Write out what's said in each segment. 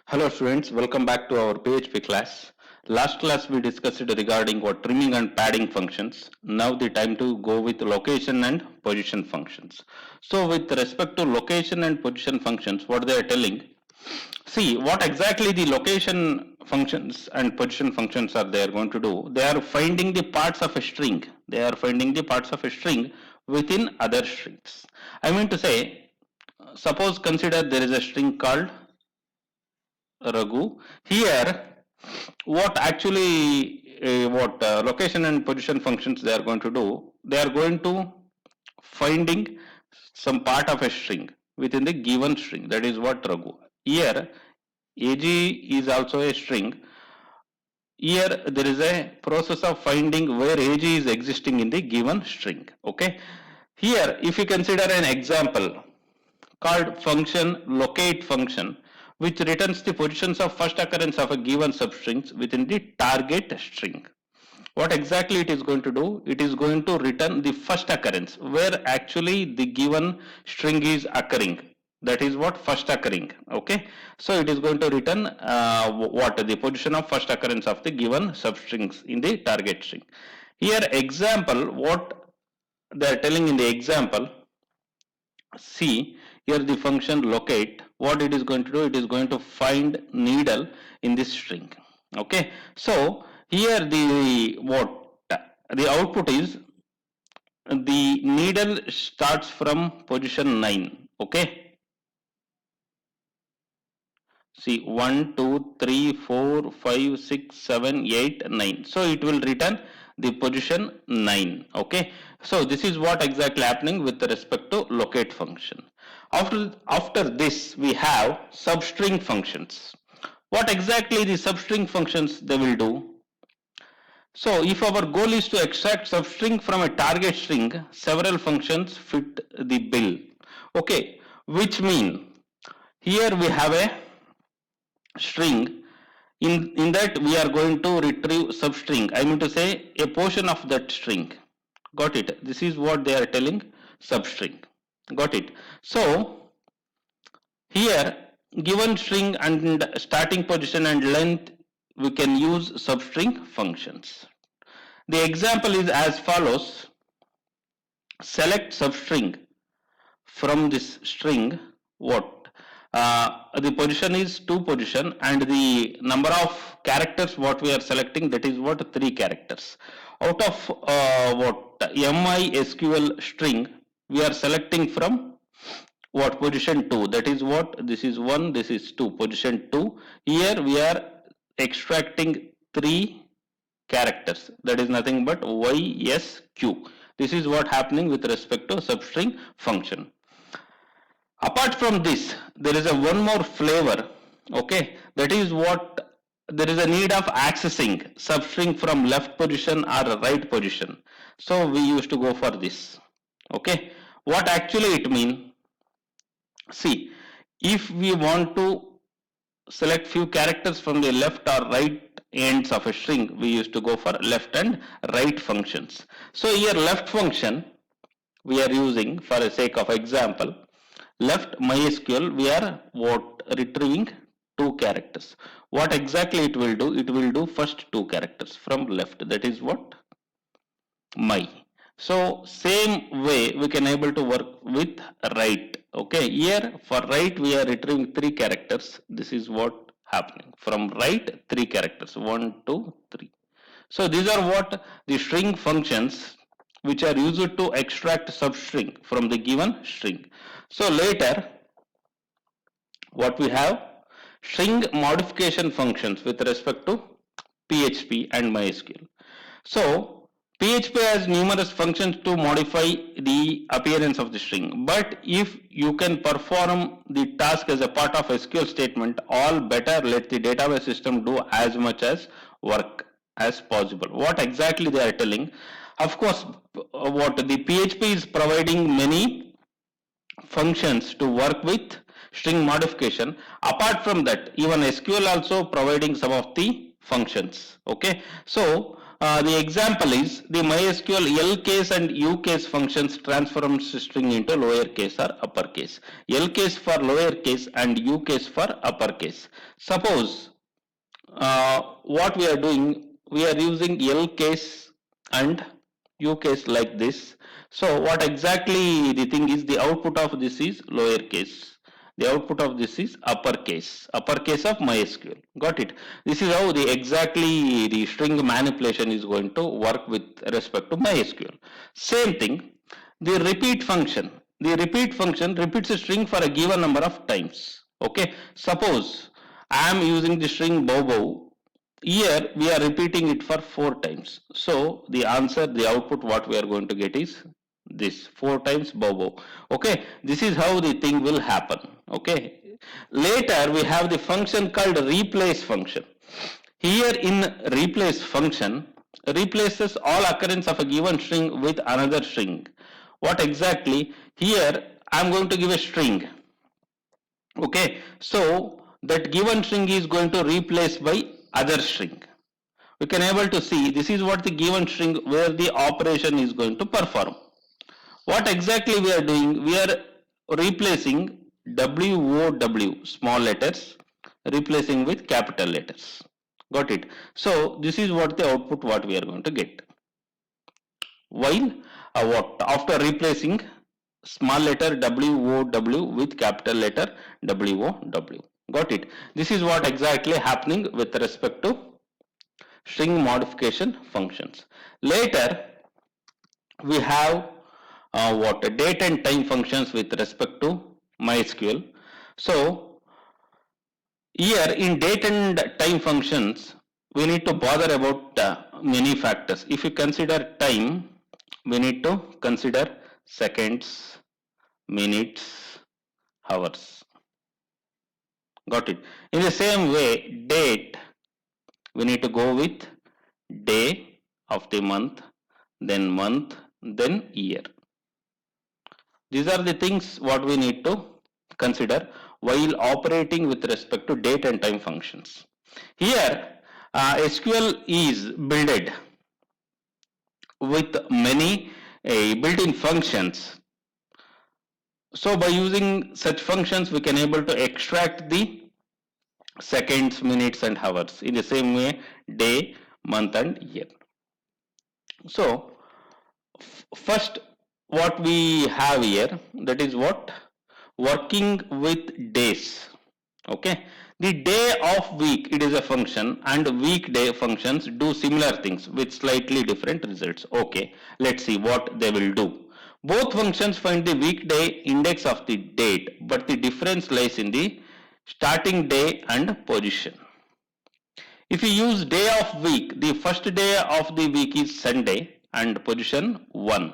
Hello students, welcome back to our PHP class. Last class we discussed regarding what trimming and padding functions. Now the time to go with location and position functions. So with respect to location and position functions, what they are telling, see what exactly the location functions and position functions are they are going to do. They are finding the parts of a string. They are finding the parts of a string within other strings. I mean to say, suppose consider there is a string called Raghu. Here, what actually, what location and position functions they are going to do? They are going to finding some part of a string within the given string. That is what Raghu. Here, AG is also a string. Here, there is a process of finding where AG is existing in the given string. Okay. Here, if you consider an example called function locate function, which returns the positions of first occurrence of a given substrings within the target string. What exactly it is going to do? It is going to return the first occurrence where actually the given string is occurring. That is what first occurring. Okay, so it is going to return what the position of first occurrence of the given substrings in the target string. Here example, what they are telling in the example, see here the function locate, what it is going to do, it is going to find needle in this string. Okay, so here the what the output is, the needle starts from position 9. Okay, see 1 2 3 4 5 6 7 8 9, so it will return the position 9. Okay, so this is what exactly happening with respect to locate function. After this we have substring functions. What exactly the substring functions they will do? So if our goal is to extract substring from a target string, several functions fit the bill. Okay, which mean here we have a string. In that we are going to retrieve substring. I mean to say a portion of that string. Got it? This is what they are telling, substring. Got it? So here given string and starting position and length, we can use substring functions. The example is as follows. Select substring from this string. What the position is 2 position and the number of characters what we are selecting, that is what 3 characters. Out of what MySQL string, we are selecting from what position 2, that is what this is 1, this is 2, position 2. Here we are extracting 3 characters, that is nothing but YSQ. This is what happening with respect to substring function. Apart from this, there is a one more flavor. Okay, that is what there is a need of accessing substring from left position or right position. So we used to go for this. Okay, what actually it means? See, if we want to select few characters from the left or right ends of a string, we used to go for left and right functions. So here left function we are using for the sake of example. Left MySQL, we are what retrieving 2 characters. What exactly it will do? It will do first 2 characters from left. That is what my. So same way we can able to work with right. Okay, here for right we are retrieving 3 characters. This is what happening. From right 3 characters. 1 2 3. So these are what the string functions which are used to extract substring from the given string. So later what we have, string modification functions with respect to PHP and MySQL. So PHP has numerous functions to modify the appearance of the string, but if you can perform the task as a part of SQL statement, all better let the database system do as much as work as possible. What exactly they are telling? Of course, what the PHP is providing many functions to work with string modification. Apart from that, even SQL also providing some of the functions. Okay, so the example is the MySQL L case and U case functions transforms string into lowercase or uppercase. L case for lowercase and U case for uppercase. Suppose what we are doing, we are using L case and U case like this. So what exactly the thing is, the output of this is lowercase. The output of this is uppercase of MySQL. Got it? This is how the exactly the string manipulation is going to work with respect to MySQL. Same thing, the repeat function. The repeat function repeats a string for a given number of times. Okay, suppose I am using the string bow. Here we are repeating it for 4 times. So the answer, the output what we are going to get is this 4 times bow. Okay, this is how the thing will happen. Okay, later we have the function called replace function. Here in replace function replaces all occurrence of a given string with another string. What exactly? Here I am going to give a string. Okay, so that given string is going to replace by other string. We can able to see this is what the given string where the operation is going to perform. What exactly we are doing? We are replacing WOW small letters, replacing with capital letters. Got it? So this is what the output what we are going to get. While what after replacing small letter WOW with capital letter WOW. Got it? This is what exactly happening with respect to string modification functions. Later we have what date and time functions with respect to MySQL. So here in date and time functions we need to bother about many factors. If you consider time, we need to consider seconds, minutes, hours. Got it? In the same way, date, we need to go with day of the month, then year. These are the things what we need to consider while operating with respect to date and time functions. Here, SQL is built with many built-in functions. So by using such functions, we can able to extract the seconds, minutes and hours. In the same way, day, month and year. So first what we have here, that is what? Working with days. Okay, the day of week, it is a function, and weekday functions do similar things with slightly different results. Okay, let's see what they will do. Both functions find the weekday index of the date, but the difference lies in the starting day and position. If you use day of week, the first day of the week is Sunday and position 1,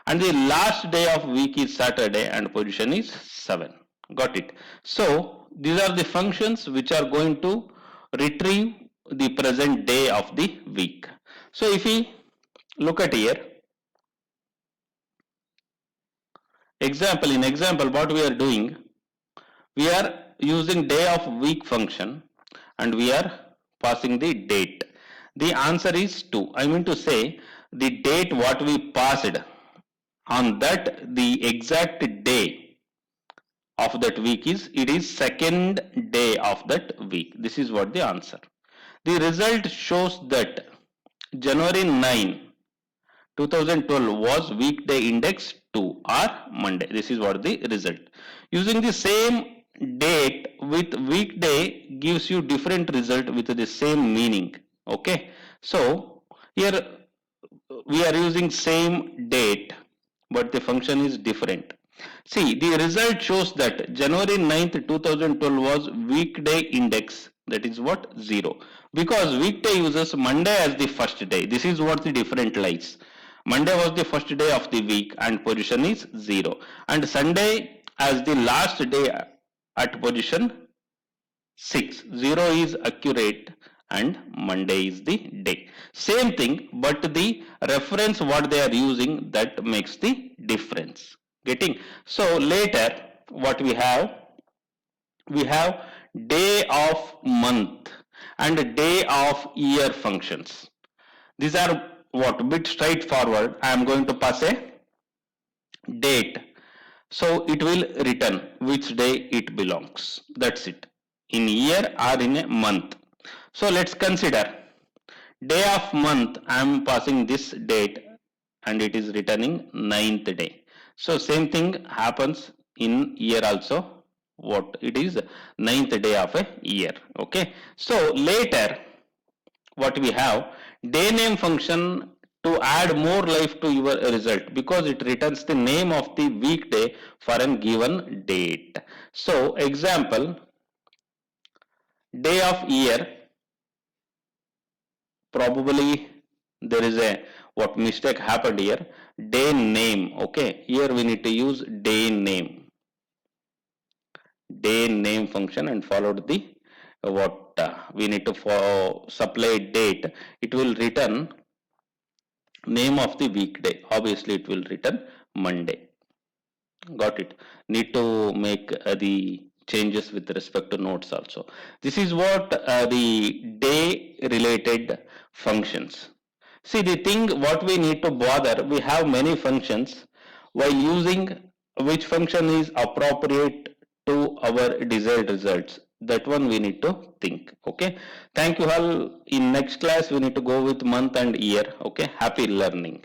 and the last day of week is Saturday and position is 7. Got it? So these are the functions which are going to retrieve the present day of the week. So if we look at here, in example what we are doing, we are using day of week function and we are passing the date. The answer is 2. I mean to say the date what we passed, on that the exact day of that week is, it is second day of that week. This is what the answer. The result shows that January 9, 2012 was weekday index 2 or Monday. This is what the result. Using the same date with weekday gives you different result with the same meaning. Okay, so here we are using same date but the function is different. See, the result shows that January 9th 2012 was weekday index, that is what? 0, because weekday uses Monday as the first day. This is what the different lies. Monday was the first day of the week and position is 0, and Sunday as the last day at position 6. 0 is accurate and Monday is the day. Same thing, but the reference what they are using, that makes the difference. Getting? So later what we have day of month and day of year functions. These are what bit straightforward. I am going to pass a date, so it will return which day it belongs. That's it, in year or in a month. So let's consider day of month. I am passing this date and it is returning ninth day. So same thing happens in year also. What it is, ninth day of a year. Okay, so later what we have, day name function to add more life to your result, because it returns the name of the weekday for a given date. So example, day of year, probably there is a what mistake happened here, day name. Okay, here we need to use day name function and followed the what we need to supply date. It will return name of the weekday. Obviously it will return Monday. Got it? Need to make the changes with respect to notes also. This is what the day related functions. See, the thing what we need to bother, we have many functions. While using which function is appropriate to our desired results, that one we need to think. Okay, thank you all. In next class we need to go with month and year. Okay, happy learning.